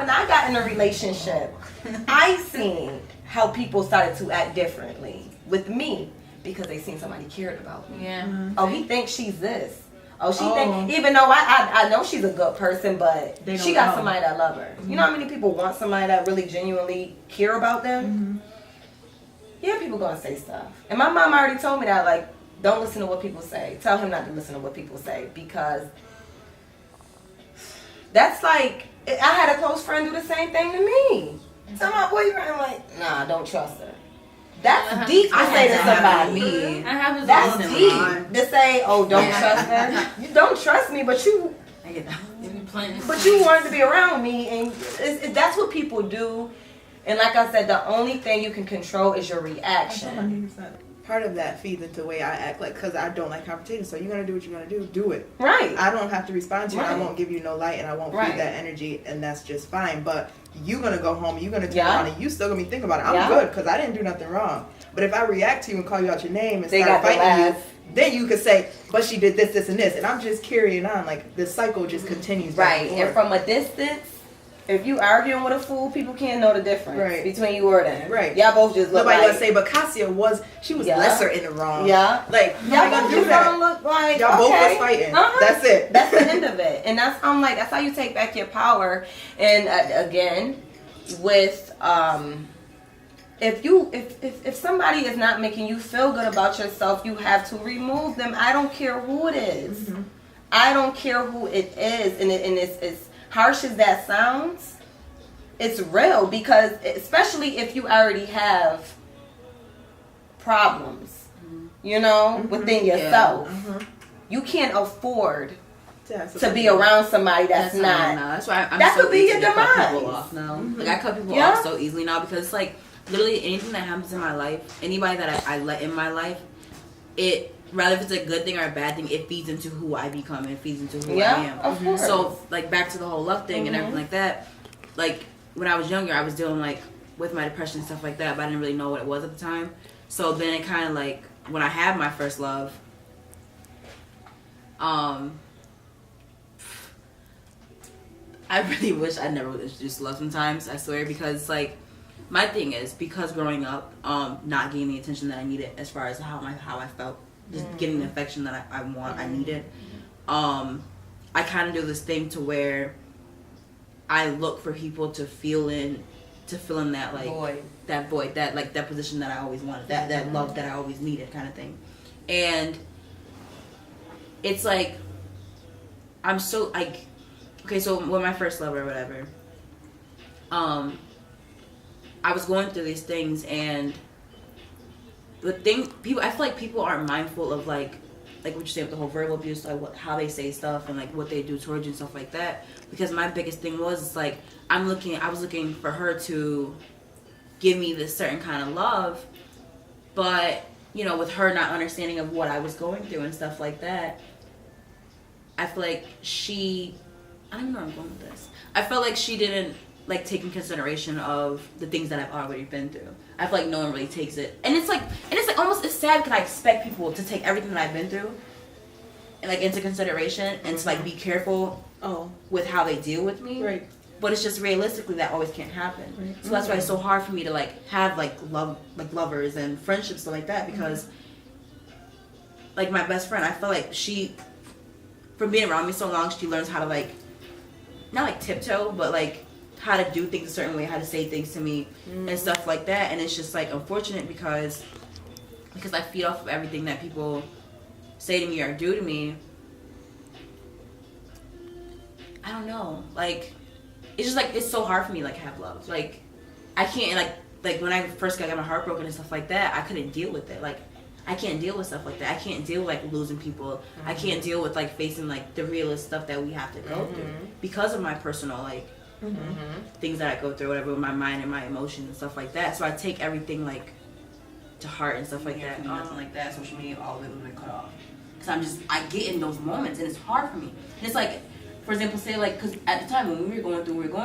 when I got in a relationship, I seen how people started to act differently with me because they seen somebody cared about me. Yeah. Oh, he thinks she's this. Oh, she think, even though I know she's a good person, but she got somebody that love her. You know how many people want somebody that really genuinely care about them? Yeah, people gonna say stuff. And my mom already told me that, like, don't listen to what people say. Tell him not to listen to what people say, because that's like, I had a close friend do the same thing to me. Tell my boyfriend, I'm like, nah, don't trust her. That's deep to say to somebody. That's deep to say, oh, don't trust her. You don't trust me, but you wanted to be around me, and that's what people do. And like I said, the only thing you can control is your reaction. Part of that feeds into the way I act, like, because I don't like confrontation. So you're going to do what you're going to do it. Right. I don't have to respond to you. I won't give you no light, and I won't feed that energy, and that's just fine. But you're going to go home, you're going to turn around, and you still going to be thinking about it. I'm good, because I didn't do nothing wrong. But if I react to you and call you out your name and start fighting you, then you could say, but she did this, this, and this. And I'm just carrying on. Like, the cycle just continues. Right. And from a distance, if you arguing with a fool, people can't know the difference between you or them. Right. Y'all both just look Nobody like... gonna say, but Cassia was lesser in the wrong. Yeah. Like, y'all both just gonna look like... Y'all both was fighting. That's it. That's the end of it. And that's, I'm like, that's how you take back your power. And again, with... If somebody is not making you feel good about yourself, you have to remove them. I don't care who it is. I don't care who it is. And it's harsh as that sounds, it's real, because especially if you already have problems, you know, within yourself, you can't afford to be around somebody that's not. That's why I'm that so could be your easy to cut demise. people off now. Like, I cut people off so easily now, because it's like literally anything that happens in my life, anybody that I let in my life, it, rather if it's a good thing or a bad thing, it feeds into who I become, and feeds into who I am. Of course. So, like, back to the whole love thing and everything like that, like, when I was younger, I was dealing, like, with my depression and stuff like that, but I didn't really know what it was at the time. So then it kind of, like, when I had my first love, I really wish I never would introduce love sometimes, I swear, because, like, my thing is, because growing up, not getting the attention that I needed as far as how I felt, just getting the affection that I needed, I kind of do this thing to where I look for people to fill in that, like, void, that position that I always wanted, that love that I always needed, kind of thing. And it's like, I'm so, like, okay, so with my first love or whatever, I was going through these things, and the thing, I feel like people aren't mindful of, like what you say with the whole verbal abuse, like how they say stuff and like what they do towards you and stuff like that. Because my biggest thing was, like, I was looking for her to give me this certain kind of love, but, you know, with her not understanding of what I was going through and stuff like that, I feel like I don't even know where I'm going with this. I felt like she didn't, like, take in consideration of the things that I've already been through. I feel like no one really takes it. And it's like almost, it's sad because I expect people to take everything that I've been through and, like, into consideration and to, like, be careful with how they deal with me. Right. But it's just realistically that always can't happen. Right. So that's why it's so hard for me to, like, have, like, lovers and friendships, stuff like that, because like, my best friend, I feel like she, from being around me so long, she learns how to, like, not like tiptoe, but, like, how to do things a certain way, how to say things to me and stuff like that. And it's just, like, unfortunate because I feed off of everything that people say to me or do to me. I don't know, like, it's just, like, it's so hard for me, like, have love. Like, I can't, like when I first got my heart broken and stuff like that, I couldn't deal with it. Like, I can't deal with stuff like that. I can't deal with, like, losing people. I can't deal with, like, facing, like, the realest stuff that we have to go through because of my personal, like, things that I go through, whatever, with my mind and my emotions and stuff like that. So I take everything, like, to heart and stuff like that. Nothing like that. Social media, all of it was been cut off. Because I get in those moments and it's hard for me. And it's like, for example, say, like, because at the time when we were going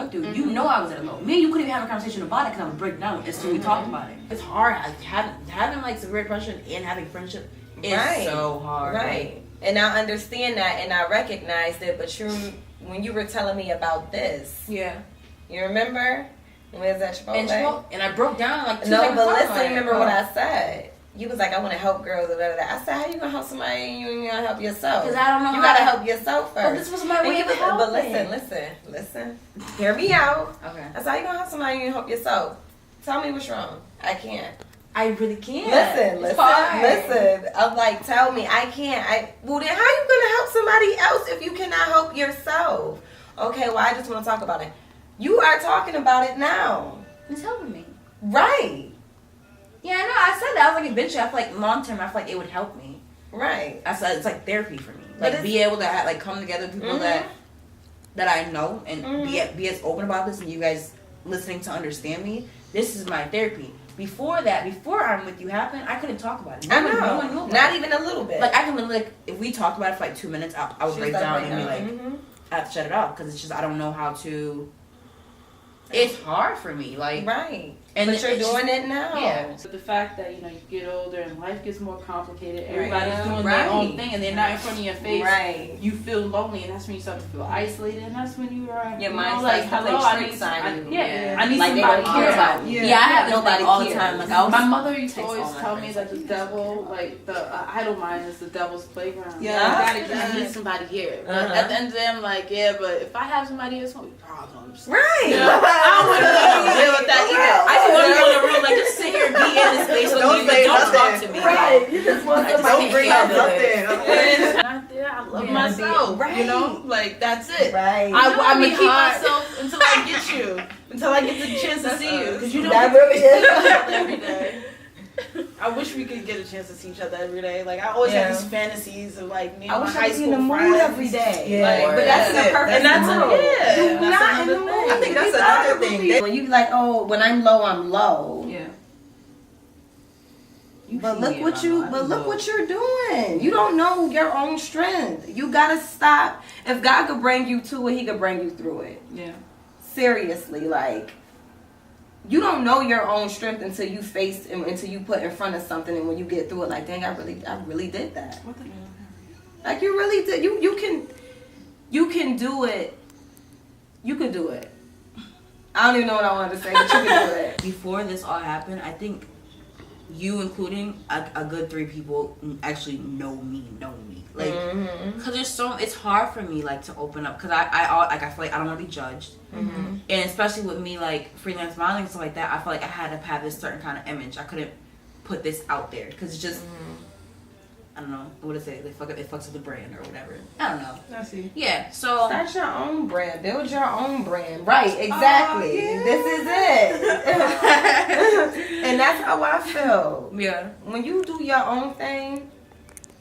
through, you know, I was at a low. Me and you couldn't even have a conversation about it because I would break down as soon as we talked about it. It's hard. Having like, severe depression and having friendship is so hard. Right. And I understand that and I recognized it, but when you were telling me about this, You remember? When we was at Chipotle? And I broke down like 2 No, seconds. but listen, remember what I said? You was like, I want to help girls. I said, how you gonna help somebody and you ain't gonna help yourself? Because I don't know. You gotta help yourself first. But this was my way of helping. But listen. Hear me out. Okay. I said, how you gonna help somebody and you help yourself? Tell me what's wrong. I can't. I really can't. Listen. I'm like, tell me, I can't. Well, then how you gonna help somebody else if you cannot help yourself? Okay, well, I just want to talk about it. You are talking about it now. It's helping me. Right. Yeah, I know. I said that. I was like, eventually, I feel like long term, I feel like it would help me. Right. I said it's like therapy for me. Like, be able to have, like, come together with people that I know and be as open about this, and you guys listening to understand me. This is my therapy. Before I'm with you happened, I couldn't talk about it. I know. No one knew about Not it. even a little bit. Like, I can literally, like, if we talked about it for like 2 minutes, I would break down and be like, I have to shut it off because it's just I don't know how to. It's hard for me, like right. And but you're doing it now. Yeah. So the fact that you get older and life gets more complicated, everybody's doing their own thing, and they're not in front of your face. Right. You feel lonely, and that's when you start to feel isolated, and that's when you are. Your mind like, starts to hello, play I tricks need. on you. I need like somebody they care about you. you. Yeah, I have nobody all the cares. time. Like My mother used to Takes always all my tell me friends that the devil, like the idle mind, is the devil's playground. Yeah. I need somebody here. But at the end of the day, I'm like, yeah, but if I have somebody, it's gonna be problems. Right. You know? I don't want to deal with that either. I just want to go in the room, like, just sit here and be in this space with Don't you, say but don't nothing. talk to me. Right. You just want somebody Don't bring up nothing. Not there. I love myself. Right. You know, like that's it. Right. I'm gonna be keep hard. myself until I get you, until I get the chance to see you, because you don't That get really to see is. each other every day. I wish we could get a chance to see each other every day. Like I always have these fantasies of like me and I my wish I high was in school the mood friends every day. Yeah. But that's the perfect And that's mood. yeah. You're That's not in the another mood. thing. I think that's another thing. When you like, oh, when I'm low, I'm low. Yeah. But look what you're doing. You don't know your own strength. You gotta stop. If God could bring you to it, He could bring you through it. Yeah. Seriously, like you don't know your own strength until you face and until you put in front of something, and when you get through it, like, dang, I really did that. What the hell? Like you really did. You can do it. You could do it. I don't even know what I wanted to say, but you can do it. Before this all happened, I think you including a good 3 people actually know me like because it's hard for me like to open up because I feel like I don't want to be judged, and especially with me like freelance modeling and stuff like that, I feel like I had to have this certain kind of image. I couldn't put this out there because it's just I don't know what to say. It fucks with the brand or whatever. I don't know. I see. Yeah, so Start your own brand. Build your own brand. Right, exactly. Yeah. This is it. And that's how I feel. yeah. When you do your own thing,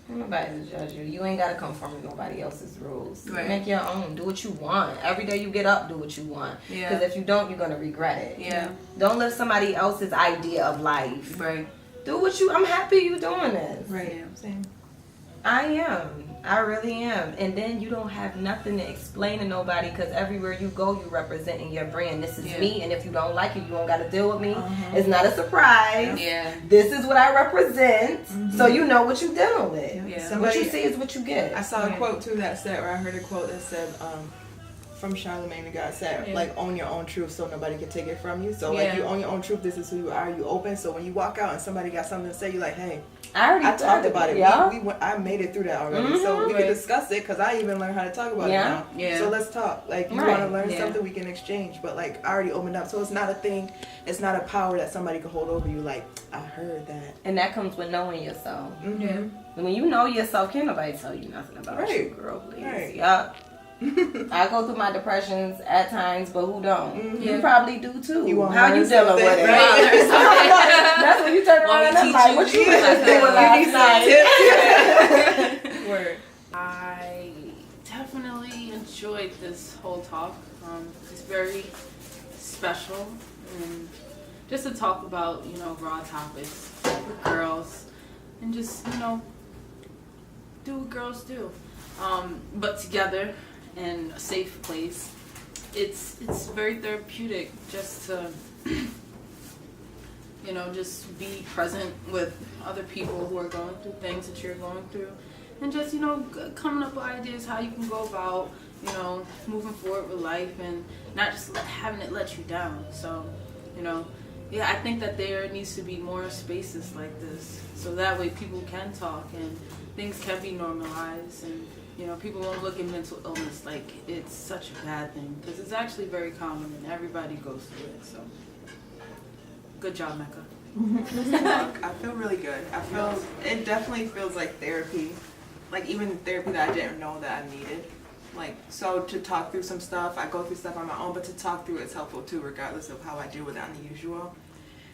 nobody to judge you. You ain't got to conform to nobody else's rules. Right. Make your own. Do what you want. Every day you get up, do what you want. Yeah. Because if you don't, you're going to regret it. Yeah. Don't live somebody else's idea of life. Right. Do what you... I'm happy you doing this. Right. Yeah. Same. I am. I really am. And then you don't have nothing to explain to nobody because everywhere you go, you representing your brand. This is me, and if you don't like it, you don't got to deal with me. It's not a surprise. Yeah. This is what I represent, so you know what you're dealing with. Yeah. What you see is what you get. I saw a quote too that said, or I heard a quote that said, from Charlemagne the God said, like, own your own truth so nobody can take it from you. So like you own your own truth, this is who you are, you open. So when you walk out and somebody got something to say, you're like, hey, I talked about it. Yeah. We went, I made it through that already. So we can discuss it because I even learned how to talk about it now. Yeah. So let's talk. Like, you want to learn something, we can exchange. But like, I already opened up. So it's not a thing. It's not a power that somebody can hold over you. Like, I heard that. And that comes with knowing yourself. Mm-hmm. Yeah. And when you know yourself, can't nobody tell you nothing about you, girl, please. Right. Yup. I go through my depressions at times, but who don't? Mm-hmm. You probably do too. You wanna How you learn dealing something, with it? right? That's when you turn around and I'm like, what you was just doing last night? Word. I definitely enjoyed this whole talk. It's very special, and just to talk about raw topics with girls, and just do what girls do. But together in a safe place. It's very therapeutic just to just be present with other people who are going through things that you're going through, and just coming up with ideas how you can go about you know, moving forward with life and not just having it let you down. So, you know, yeah, I think that there needs to be more spaces like this, so that way people can talk and things can be normalized, and you know, people won't look at mental illness like it's such a bad thing, because it's actually very common and everybody goes through it. So, good job, Mecca. I feel really good. It definitely feels like therapy, like even therapy that I didn't know that I needed. Like, so to talk through some stuff, I go through stuff on my own, but to talk through it's helpful too, regardless of how I deal with it on the usual.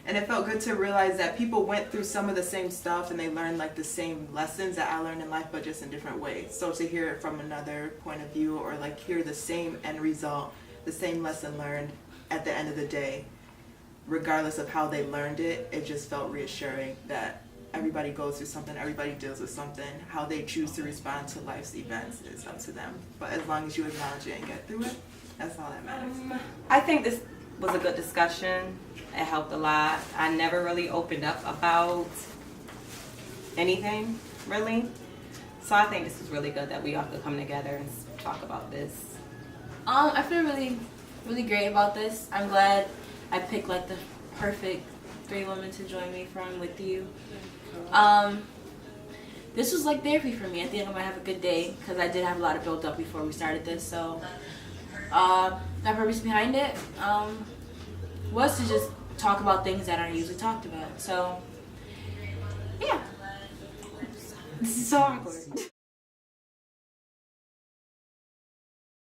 And it felt good to realize that people went through some of the same stuff and they learned like the same lessons that I learned in life, but just in different ways. So to hear it from another point of view, or like hear the same end result, the same lesson learned at the end of the day, regardless of how they learned it, it just felt reassuring that everybody goes through something, everybody deals with something. How they choose to respond to life's events is up to them. But as long as you acknowledge it and get through it, that's all that matters. I think this was a good discussion. It helped a lot. I never really opened up about anything, really. So I think this is really good that we all could come together and talk about this. I feel really, really great about this. I'm glad I picked like the perfect 3 women to join me with you. This was like therapy for me. I think I'm gonna have a good day because I did have a lot of build up before we started this. So that purpose behind it was to just talk about things that aren't usually talked about. So yeah, this is so awkward.